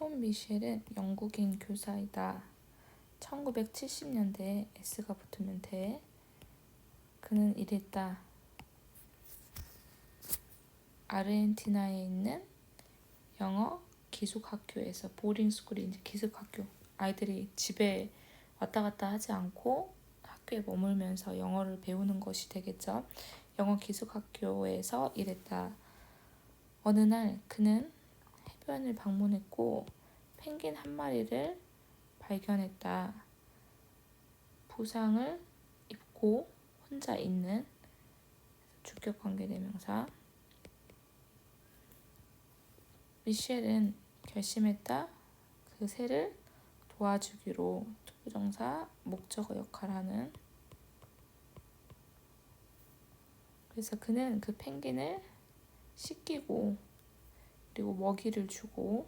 톰 미셸은 영국인 교사이다. 1970년대에 S가 붙으면 돼. 그는 이랬다. 아르헨티나에 있는 영어 기숙학교에서 보딩스쿨이 이제 기숙학교. 아이들이 집에 왔다 갔다 하지 않고 학교에 머물면서 영어를 배우는 것이 되겠죠. 영어 기숙학교에서 일했다. 어느 날 그는 해변을 방문했고 펭귄 한 마리를 발견했다. 부상을 입고 혼자 있는 주격관계대명사. 미셸은 결심했다. 그 새를 도와주기로. 투부정사 목적어 역할하는. 그래서 그는 그 펭귄을 씻기고 그리고 먹이를 주고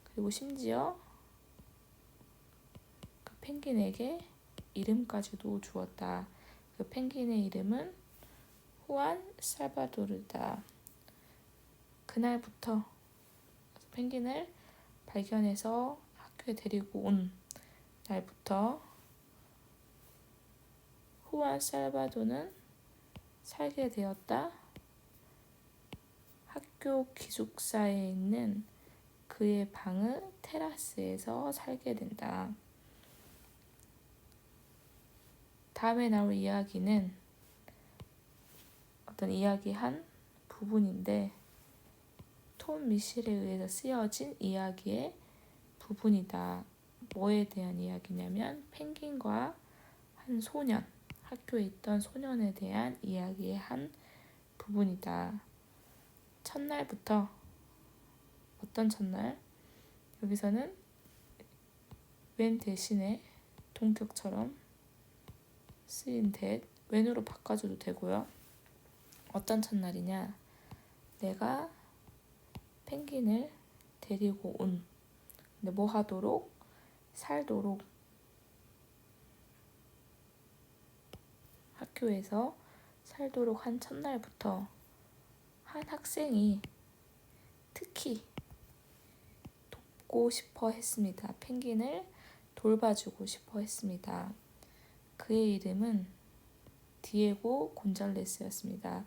그리고 심지어 그 펭귄에게 이름까지도 주었다. 그 펭귄의 이름은 후안 살바도르다. 그날부터 펭귄을 발견해서 학교에 데리고 온 날부터 후안 살바도는 살게 되었다. 학교 기숙사에 있는 그의 방의 테라스에서 살게 된다. 다음에 나올 이야기는 어떤 이야기한 부분인데 톰 미셸에 의해서 쓰여진 이야기의 부분이다. 뭐에 대한 이야기냐면 펭귄과 한 소년, 학교에 있던 소년에 대한 이야기의 한 부분이다. 첫날부터 어떤 첫날? 여기서는 when 대신에 동격처럼 쓰인 that, when으로 바꿔줘도 되고요. 어떤 첫날이냐? 내가 펭귄을 데리고 온. 근데 뭐 하도록? 살도록. 학교에서 살도록 한 첫날부터 한 학생이 특히 돕고 싶어 했습니다. 펭귄을 돌봐주고 싶어 했습니다. 그의 이름은 디에고 곤잘레스였습니다.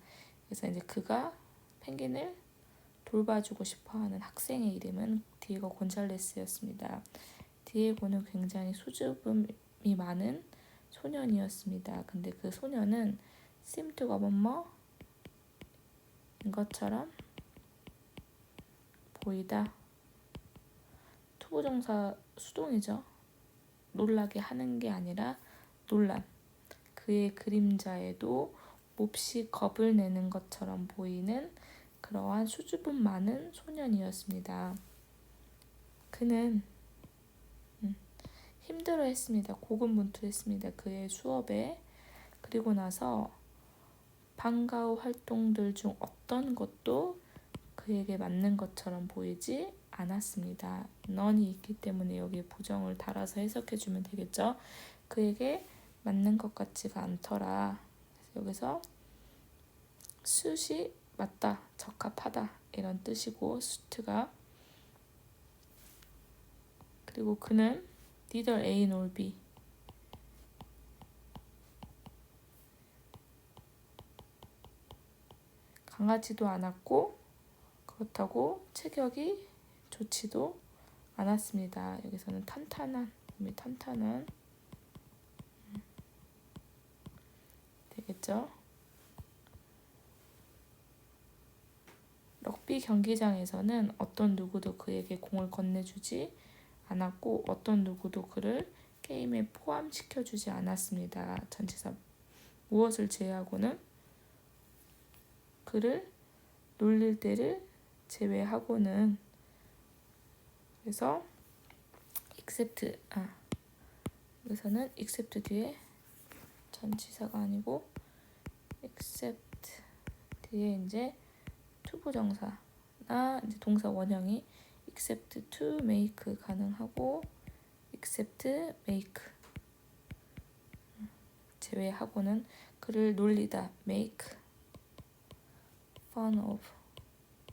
그래서 이제 그가 펭귄을 돌봐주고 싶어하는 학생의 이름은 디에고 곤잘레스였습니다. 디에고는 굉장히 수줍음이 많은 소년이었습니다. 근데 그 소년은 seemed가 뭐뭐인 것처럼 보이다. 투부정사 수동이죠. 놀라게 하는 게 아니라 놀란. 그의 그림자에도 몹시 겁을 내는 것처럼 보이는 그러한 수줍음 많은 소년이었습니다. 그는 힘들어했습니다. 고군분투했습니다. 그의 수업에. 그리고 나서 방과 후 활동들 중 어떤 것도 그에게 맞는 것처럼 보이지 않았습니다. none이 있기 때문에 여기에 부정을 달아서 해석해주면 되겠죠. 그에게 맞는 것 같지가 않더라. 여기서 suit이 맞다, 적합하다 이런 뜻이고 suit가. 그리고 그는 neither A nor B 강하지도 않았고 그렇다고 체격이 좋지도 않았습니다. 여기서는 탄탄한, 몸이 탄탄한 되겠죠. 럭비 경기장에서는 어떤 누구도 그에게 공을 건네주지 않았고 어떤 누구도 그를 게임에 포함시켜주지 않았습니다. 전치사 무엇을 제외하고는 그를 놀릴 때를 제외하고는. 그래서 except 여기서는 except 뒤에 전치사가 아니고 except 뒤에 이제 투부정사나 이제 동사 원형이 except to make 가능하고 except make 제외하고는 그를 놀리다 make fun of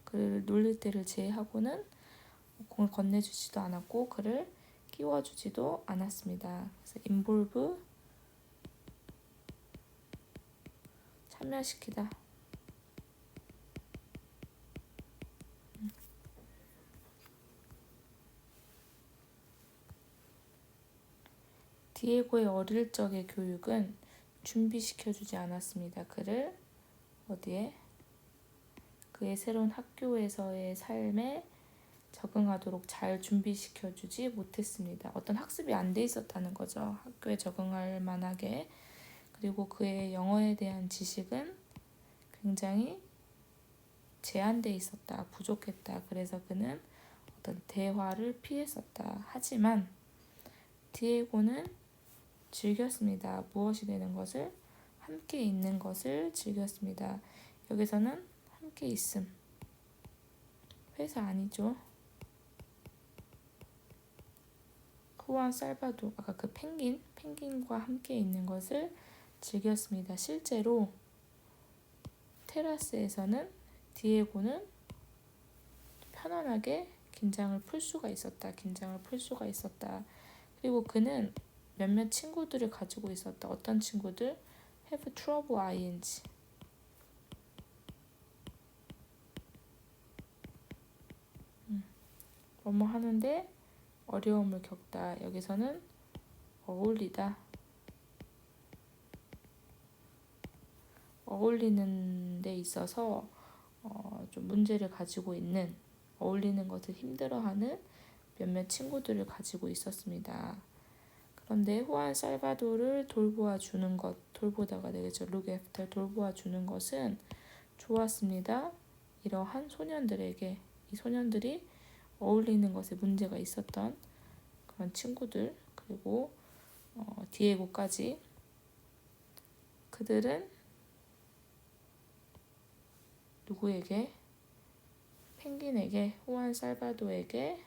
그를 놀릴 때를 제외하고는 공을 건네주지도 않았고 그를 끼워주지도 않았습니다. 그래서 involve 참여시키다. 디에고의 어릴 적의 교육은 준비시켜주지 않았습니다. 그를 어디에? 그의 새로운 학교에서의 삶에 적응하도록 잘 준비시켜주지 못했습니다. 어떤 학습이 안 돼 있었다는 거죠. 학교에 적응할 만하게. 그리고 그의 영어에 대한 지식은 굉장히 제한돼 있었다. 부족했다. 그래서 그는 어떤 대화를 피했었다. 하지만 디에고는 즐겼습니다. 무엇이 되는 것을? 함께 있는 것을 즐겼습니다. 여기서는 함께 있음. 회사 아니죠. 후안 살바도 아까 그 펭귄과 함께 있는 것을 즐겼습니다. 실제로 테라스에서는 디에고는 편안하게 긴장을 풀 수가 있었다. 그리고 그는 몇몇 친구들을 가지고 있었다. 어떤 친구들? have trouble ing. 뭐뭐 하는데 어려움을 겪다. 여기서는 어울리다. 어울리는 데 있어서 좀 문제를 가지고 있는, 어울리는 것을 힘들어하는 몇몇 친구들을 가지고 있었습니다. 그런데 후안 살바도를 돌보아 주는 것, 돌보다가 되겠죠. look after, 돌보아 주는 것은 좋았습니다. 이러한 소년들에게, 이 소년들이 어울리는 것에 문제가 있었던 그런 친구들, 그리고 디에고까지, 그들은 누구에게? 펭귄에게, 후안 살바도에게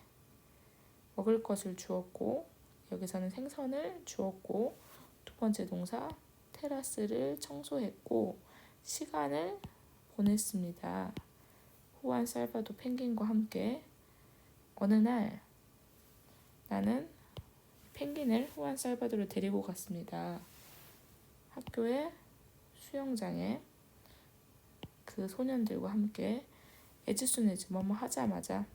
먹을 것을 주었고, 여기서는 생선을 주었고, 두 번째 동사 테라스를 청소했고 시간을 보냈습니다. 후안 살바도 펭귄과 함께. 어느 날 나는 펭귄을 후안 살바도를 데리고 갔습니다. 학교의 수영장에 그 소년들과 함께 as soon as 뭐뭐 하자마자,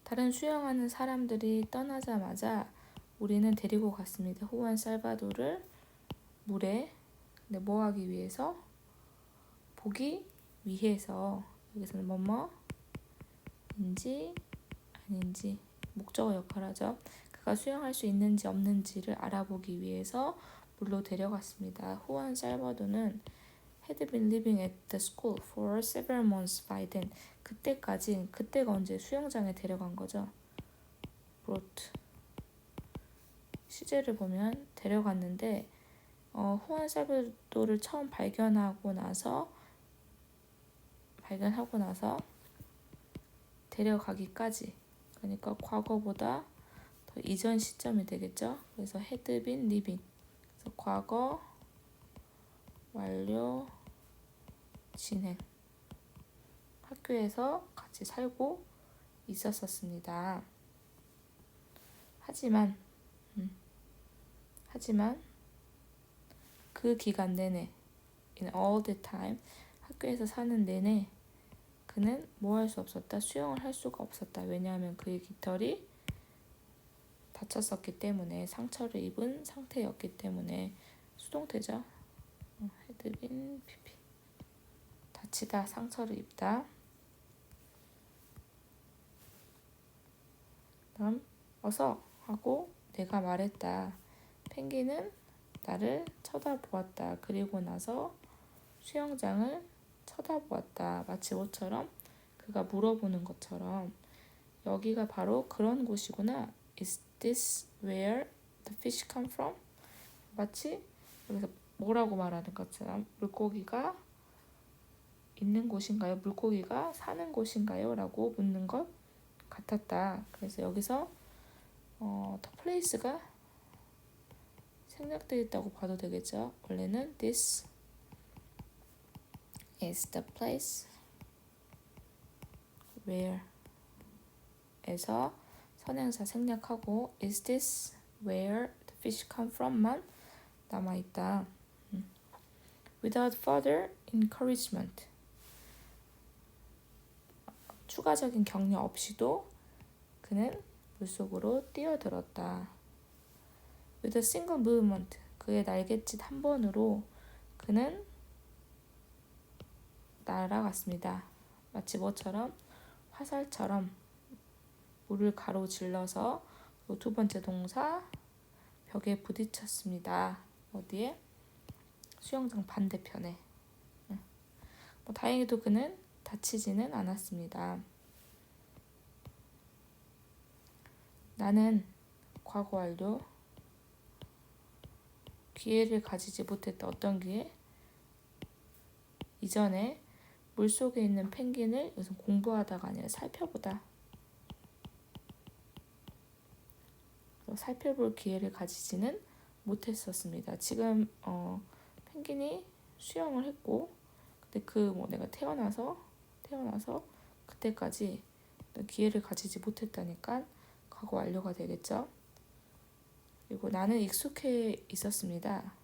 다른 수영하는 사람들이 떠나자마자 우리는 데리고 갔습니다. 후안 살바도를 물에. 근데 뭐 하기 위해서? 보기 위해서. 여기서는 뭐뭐인지 아닌지 목적어 역할을 하죠. 그가 수영할 수 있는지 없는지를 알아보기 위해서 물로 데려갔습니다. 후안 살바도는 had been living at the school for several months by then. 그때가 언제? 수영장에 데려간 거죠. brought. 시제를 보면 데려갔는데 후안 살바도를 처음 발견하고 나서 데려가기까지, 그러니까 과거보다 더 이전 시점이 되겠죠. 그래서 had been living, 그래서 과거 완료 진행, 학교에서 같이 살고 있었습니다. 하지만 그 기간 내내, in all the time, 학교에서 사는 내내 그는 뭐 할 수 없었다? 수영을 할 수가 없었다. 왜냐하면 그의 깃털이 다쳤었기 때문에, 상처를 입은 상태였기 때문에. 수동태죠. had been pp. 다치다, 상처를 입다. 다음 어서 하고 내가 말했다. 펭귄은 나를 쳐다보았다. 그리고 나서 수영장을 쳐다보았다. 마치 뭐처럼? 그가 물어보는 것처럼. 여기가 바로 그런 곳이구나. Is this where the fish come from? 마치 여기서 뭐라고 말하는 것처럼, 물고기가 있는 곳인가요? 물고기가 사는 곳인가요? 라고 묻는 것 같았다. 그래서 여기서 the place가 생략되어 있다고 봐도 되겠죠. 원래는 this is the place where에서 선행사 생략하고 is this where the fish come from만 남아있다. Without further encouragement. 추가적인 격려 없이도 그는 물속으로 뛰어들었다. With a single movement. 그의 날갯짓 한 번으로 그는 날아갔습니다. 마치 뭐처럼? 화살처럼 물을 가로질러서 두 번째 동사 벽에 부딪혔습니다. 어디에? 수영장 반대편에. 다행히도 그는 다치지는 않았습니다. 나는 과거 완료. 기회를 가지지 못했다. 어떤 기회? 이전에 물속에 있는 펭귄을 여기서 공부하다가 아니라 살펴보다. 살펴볼 기회를 가지지는 못했었습니다. 지금 펭귄이 수영을 했고, 근데 내가 태어나서 그때까지 기회를 가지지 못했다니까 과거 완료가 되겠죠. 그리고 나는 익숙해 있었습니다.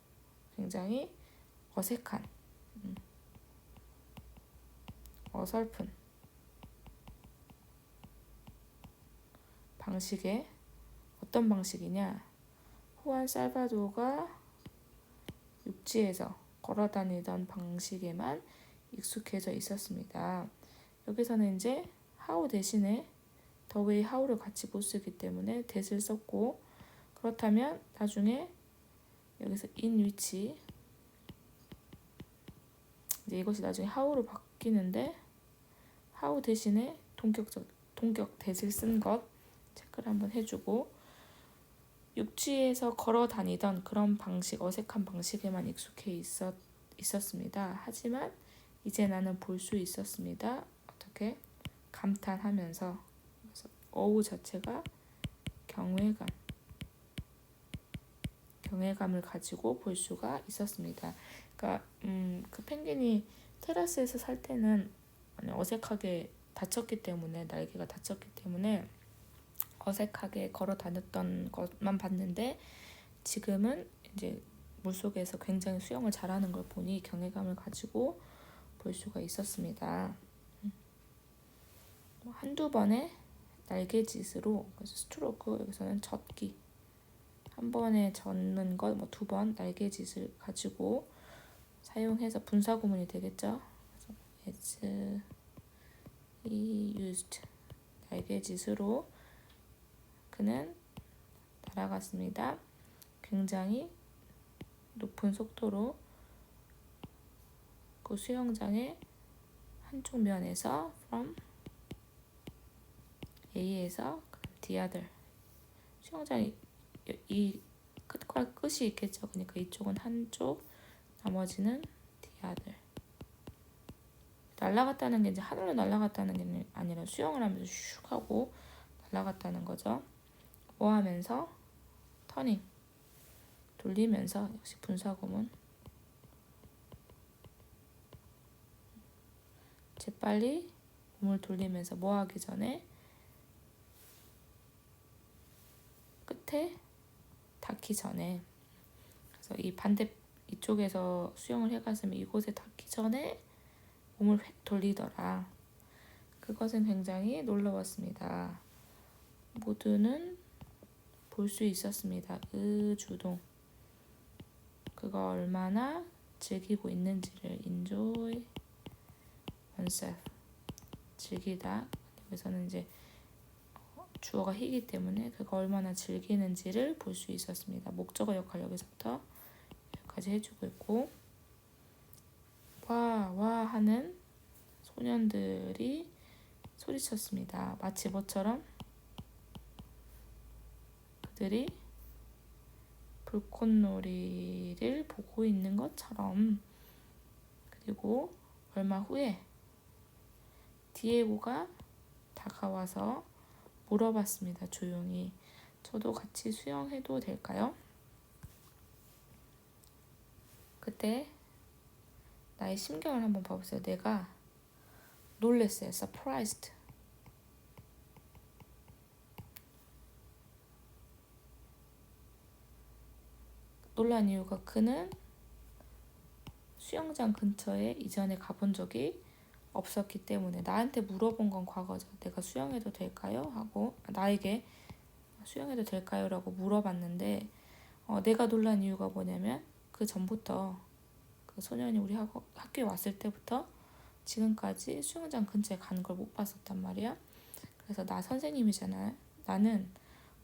굉장히 어색한, 어설픈 방식의 어떤 방식이냐? 후안 살바도가 육지에서 걸어다니던 방식에만 익숙해져 있었습니다. 여기서는 이제 how 대신에 the way how를 같이 못 쓰기 때문에 that을 썼고, 그렇다면 나중에 여기서 in which 이제 이것이 나중에 how로 바뀌는데 how 대신에 동격 that을 쓴 것 체크를 한번 해주고, 육지에서 걸어 다니던 그런 방식, 어색한 방식에만 익숙해 있었습니다. 하지만 이제 나는 볼 수 있었습니다. 어떻게? 감탄하면서. 그래서 어우 자체가 경외감을 가지고 볼 수가 있었습니다. 그러니까 그 펭귄이 테라스에서 살 때는 어색하게 다쳤기 때문에, 날개가 다쳤기 때문에 어색하게 걸어 다녔던 것만 봤는데, 지금은 이제 물속에서 굉장히 수영을 잘하는 걸 보니 경외감을 가지고 볼 수가 있었습니다. 한두 번의 날개짓으로, 그래서 스트로크, 여기서는 젓기, 한 번에 젓는 것, 두 번 날개짓을 가지고 사용해서 분사구문이 되겠죠. 그래서 as he used, 날개짓으로 그는 날아갔습니다. 굉장히 높은 속도로 그 수영장의 한쪽 면에서 from A에서 the other, 수영장이 이 끝과 끝이 있겠죠. 그러니까 이쪽은 한쪽, 나머지는 the other. 날아갔다는 게 이제 하늘로 날아갔다는 게 아니라 수영을 하면서 슉 하고 날아갔다는 거죠. 뭐 하면서? 터닝, 돌리면서. 역시 분사구문. 재빨리 몸을 돌리면서 뭐 하기 전에? 끝에 닿기 전에. 그래서 이쪽에서 수영을 해갔으면 이곳에 닿기 전에 몸을 획 돌리더라. 그것은 굉장히 놀라웠습니다. 모두는 볼 수 있었습니다. 주동. 그가 얼마나 즐기고 있는지를. enjoy oneself. 즐기다. 여기서는 이제 주어가 he이기 때문에 그가 얼마나 즐기는지를 볼 수 있었습니다. 목적어 역할 여기서부터 여기까지 해주고 있고, 와 하는 소년들이 소리쳤습니다. 마치 뭐처럼? 그들이 불꽃놀이를 보고 있는 것처럼. 그리고 얼마 후에 디에고가 다가와서 물어봤습니다. 조용히. 저도 같이 수영해도 될까요? 그때 나의 심경을 한번 봐보세요. 내가 놀랬어요. surprised. 놀란 이유가 그는 수영장 근처에 이전에 가본 적이 없었기 때문에 나한테 물어본 건 과거죠. 내가 수영해도 될까요? 하고 나에게 수영해도 될까요? 라고 물어봤는데 내가 놀란 이유가 뭐냐면 그 전부터 그 소년이 우리 학교에 왔을 때부터 지금까지 수영장 근처에 가는 걸 못 봤었단 말이야. 그래서 나 선생님이잖아. 나는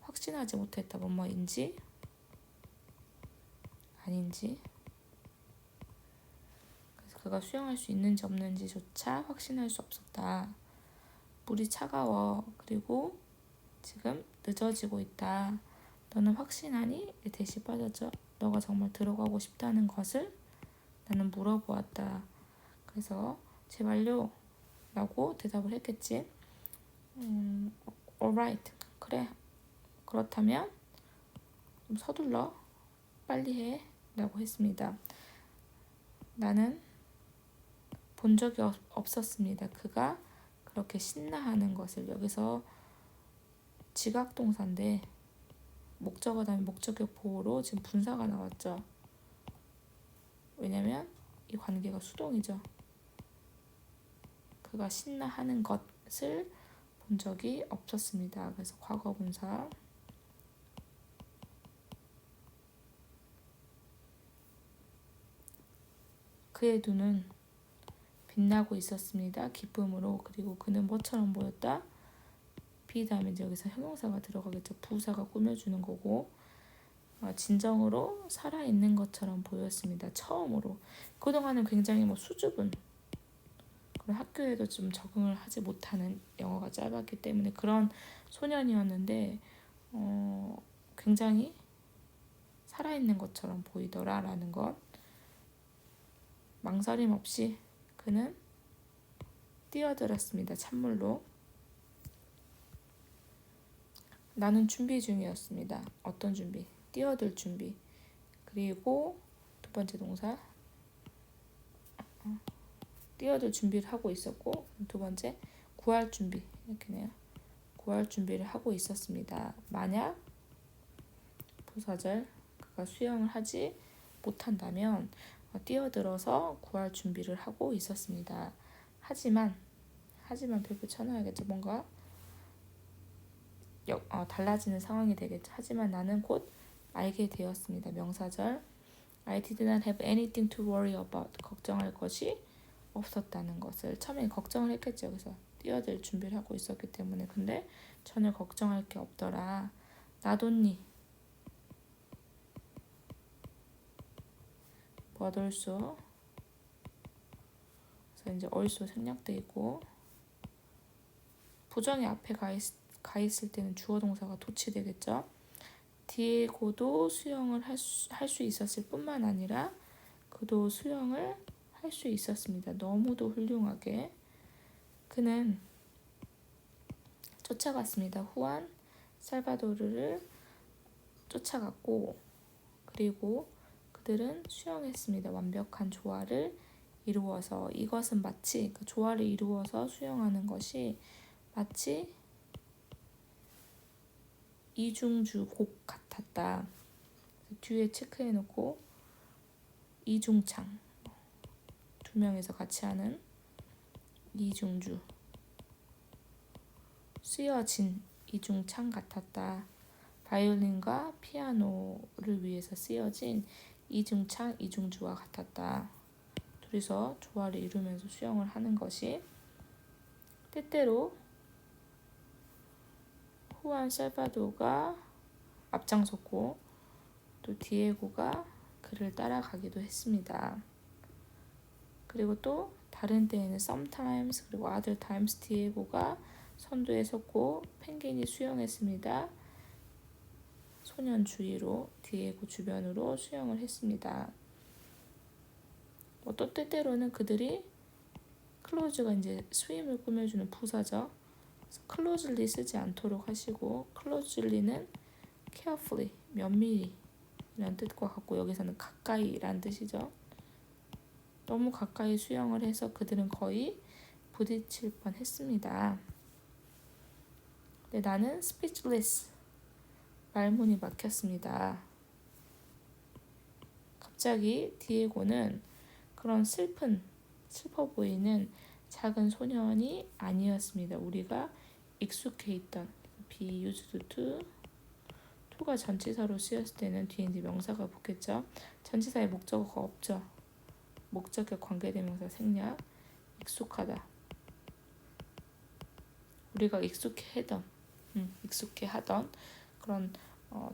확신하지 못했다. 뭐뭐인지 아닌지. 그래서 그가 수영할 수 있는지 없는지조차 확신할 수 없었다. 물이 차가워. 그리고 지금 늦어지고 있다. 너는 확신하니? 대시 빠졌죠. 너가 정말 들어가고 싶다는 것을 나는 물어보았다. 그래서 제발요 라고 대답을 했겠지. alright. 그래. 그렇다면 좀 서둘러. 빨리 해. 라고 했습니다. 나는 본 적이 없었습니다. 그가 그렇게 신나하는 것을. 여기서 지각동사인데 목적어 다음에 목적격 보호로 지금 분사가 나왔죠. 왜냐면 이 관계가 수동이죠. 그가 신나하는 것을 본 적이 없었습니다. 그래서 과거 분사. 그의 눈은 빛나고 있었습니다. 기쁨으로. 그리고 그는 뭐처럼 보였다? be 다음에 이제 여기서 형용사가 들어가겠죠. 부사가 꾸며주는 거고 진정으로 살아있는 것처럼 보였습니다. 처음으로. 그동안은 굉장히 수줍은 그런 학교에도 좀 적응을 하지 못하는 영어가 짧았기 때문에 그런 소년이었는데 굉장히 살아있는 것처럼 보이더라라는 것. 망설임 없이 그는 뛰어들었습니다. 찬물로. 나는 준비 중이었습니다. 어떤 준비? 뛰어들 준비. 그리고 두 번째 동사 뛰어들 준비를 하고 있었고 두 번째 구할 준비 이렇게네요. 구할 준비를 하고 있었습니다. 만약 부사절 그가 수영을 하지 못한다면 뛰어들어서 구할 준비를 하고 있었습니다. 하지만 별표 쳐놔야겠죠. 뭔가 달라지는 상황이 되겠죠. 하지만 나는 곧 알게 되었습니다. 명사절 I did not have anything to worry about. 걱정할 것이 없었다는 것을. 처음에 걱정을 했겠죠. 그래서 뛰어들 준비를 하고 있었기 때문에. 근데 전혀 걱정할 게 없더라. 나돈니 what also. 그래서 이제 also 생략돼 있고 부정이 앞에 가 있을 때는 주어 동사가 도치되겠죠. 디에고도 수영을 할 수 있었을 뿐만 아니라 그도 수영을 할 수 있었습니다. 너무도 훌륭하게. 그는 쫓아갔습니다. 후안 살바도르를 쫓아갔고 그리고 그들은 수영했습니다. 완벽한 조화를 이루어서. 이것은 마치 조화를 이루어서 수영하는 것이 마치 이중주곡 같았다. 뒤에 체크해놓고 이중창 두 명이서 같이 하는 이중주 쓰여진 이중창 같았다. 바이올린과 피아노를 위해서 쓰여진 이중창 이중주와 같았다. 둘이서 조화를 이루면서 수영을 하는 것이 때때로 후안 살바도가 앞장섰고 또 디에고가 그를 따라가기도 했습니다. 그리고 또 다른 때에는 sometimes 그리고 other times 디에고가 선두에 섰고 펭귄이 수영했습니다. 소년 주위로 디에고 주변으로 수영을 했습니다. 또 때때로는 그들이 클로즈가 이제 스윙을 꾸며주는 부사죠. closely 쓰지 않도록 하시고 closely는 carefully 면밀히 이란 뜻과 같고 여기서는 가까이 라는 뜻이죠. 너무 가까이 수영을 해서 그들은 거의 부딪힐 뻔했습니다. 근데 나는 speechless 말문이 막혔습니다. 갑자기 디에고는 그런 슬퍼 보이는 작은 소년이 아니었습니다. 우리가 익숙해 있던 be used to가 전치사로 쓰였을 때는 뒤에 이제 명사가 붙겠죠. 전치사에 목적어가 없죠. 목적격 관계대명사 생략. 익숙하다. 우리가 익숙해 하던 그런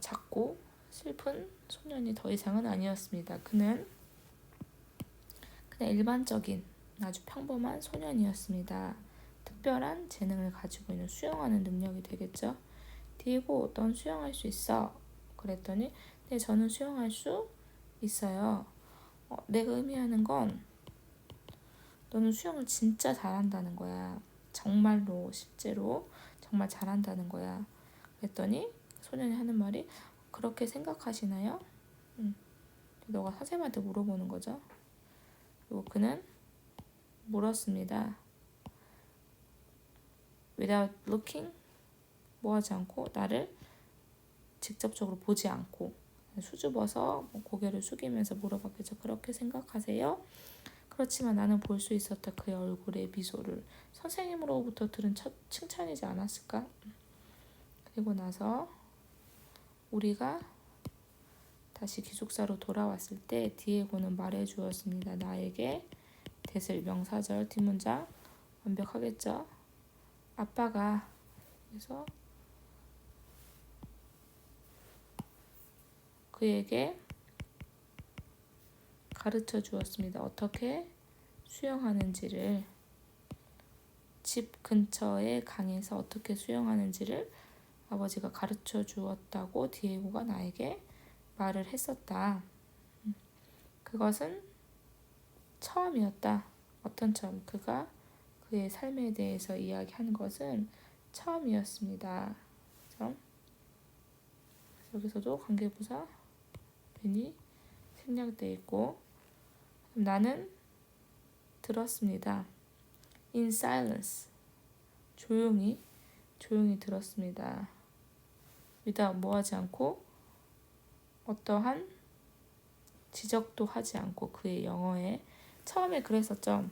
작고 슬픈 소년이 더 이상은 아니었습니다. 그는 그냥 일반적인 아주 평범한 소년이었습니다. 특별한 재능을 가지고 있는 수영하는 능력이 되겠죠. 디에고, 넌 수영할 수 있어? 그랬더니 네, 저는 수영할 수 있어요. 내가 의미하는 건 너는 수영을 진짜 잘한다는 거야. 정말로 실제로 정말 잘한다는 거야. 그랬더니 소년이 하는 말이 그렇게 생각하시나요? 너가 선생님한테 물어보는 거죠. 그리고 그는 물었습니다. Without looking, 뭐하지 않고 나를 직접적으로 보지 않고 수줍어서 고개를 숙이면서 물어봤겠죠. 그렇게 생각하세요? 그렇지만 나는 볼 수 있었다. 그의 얼굴의 미소를. 선생님으로부터 들은 첫 칭찬이지 않았을까? 그리고 나서 우리가 다시 기숙사로 돌아왔을 때 디에고는 말해주었습니다. 나에게 대슬 명사절 뒷문장 완벽하겠죠? 아빠가 그래서 그에게 가르쳐 주었습니다. 어떻게 수영하는지를. 집 근처의 강에서 어떻게 수영하는지를 아버지가 가르쳐 주었다고 디에고가 나에게 말을 했었다. 그것은 처음이었다. 어떤 처음? 그가 그의 삶에 대해서 이야기하는 것은 처음이었습니다. 그래서 여기서도 관계부사 괜히 생략되어 있고 나는 들었습니다. In silence. 조용히 들었습니다. without 뭐하지 않고 어떠한 지적도 하지 않고 그의 영어에 처음에 그랬었죠.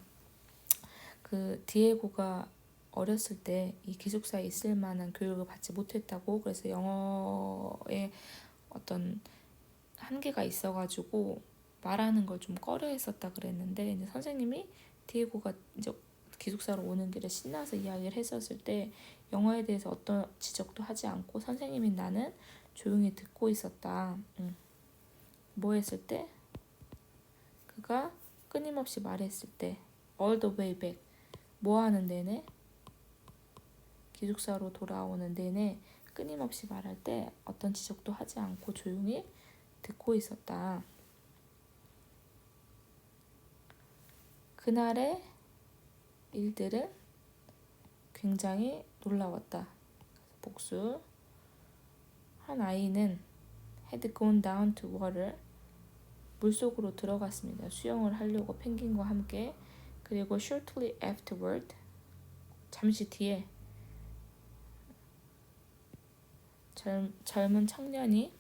그 디에고가 어렸을 때 이 기숙사에 있을 만한 교육을 받지 못했다고. 그래서 영어에 어떤 한계가 있어가지고 말하는 걸 좀 꺼려했었다 그랬는데 이제 선생님이 디에고가 이제 기숙사로 오는 길에 신나서 이야기를 했었을 때 영어에 대해서 어떤 지적도 하지 않고 선생님이 나는 조용히 듣고 있었다. 뭐 했을 때? 그가 끊임없이 말했을 때 all the way back. 뭐 하는 내내? 기숙사로 돌아오는 내내 끊임없이 말할 때 어떤 지적도 하지 않고 조용히 듣고 있었다. 그날의 일들은 굉장히 놀라웠다. 복수. 한 아이는 had gone down to water. 물속으로 들어갔습니다. 수영을 하려고 펭귄과 함께. 그리고 shortly afterward. 잠시 뒤에 젊은 청년이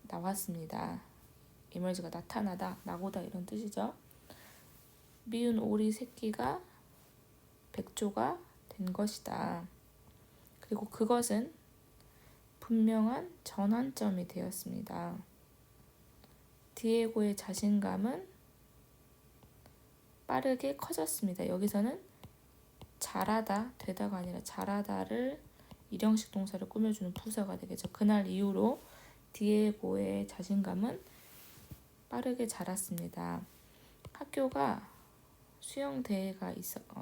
나왔습니다. emerge가 나타나다, 나고다 이런 뜻이죠. 미운 오리 새끼가 백조가 된 것이다. 그리고 그것은 분명한 전환점이 되었습니다. 디에고의 자신감은 빠르게 커졌습니다. 여기서는 잘하다, 되다가 아니라 잘하다를 일형식 동사를 꾸며주는 부사가 되겠죠. 그날 이후로 디에고의 자신감은 빠르게 자랐습니다. 학교가 수영 대회가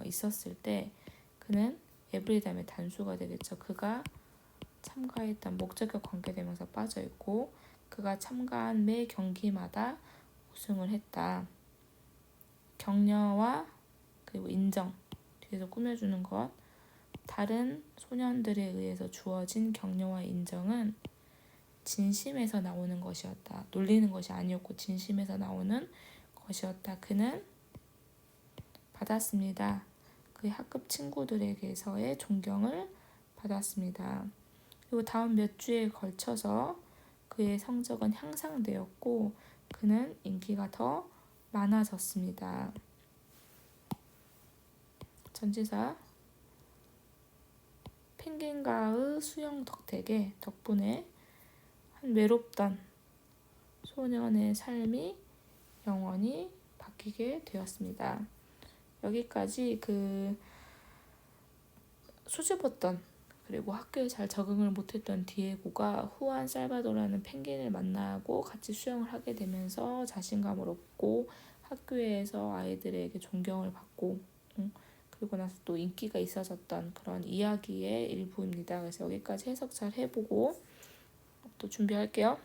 있었을 때 그는 every 다음에 단수가 되겠죠. 그가 참가했던 목적격 관계대명사 빠져있고 그가 참가한 매 경기마다 우승을 했다. 격려와 그리고 인정 뒤에서 꾸며주는 것. 다른 소년들에 의해서 주어진 격려와 인정은 진심에서 나오는 것이었다. 놀리는 것이 아니었고 진심에서 나오는 것이었다. 그는 받았습니다. 그의 학급 친구들에게서의 존경을 받았습니다. 그리고 다음 몇 주에 걸쳐서 그의 성적은 향상되었고 그는 인기가 더 많아졌습니다. 전치사 펭귄과의 수영 덕분에 한 외롭던 소년의 삶이 영원히 바뀌게 되었습니다. 여기까지 수줍었던 그리고 학교에 잘 적응을 못했던 디에고가 후안 살바도라는 펭귄을 만나고 같이 수영을 하게 되면서 자신감을 얻고 학교에서 아이들에게 존경을 받고 그리고 나서 또 인기가 있어졌던 그런 이야기의 일부입니다. 그래서 여기까지 해석 잘 해보고 또 준비할게요.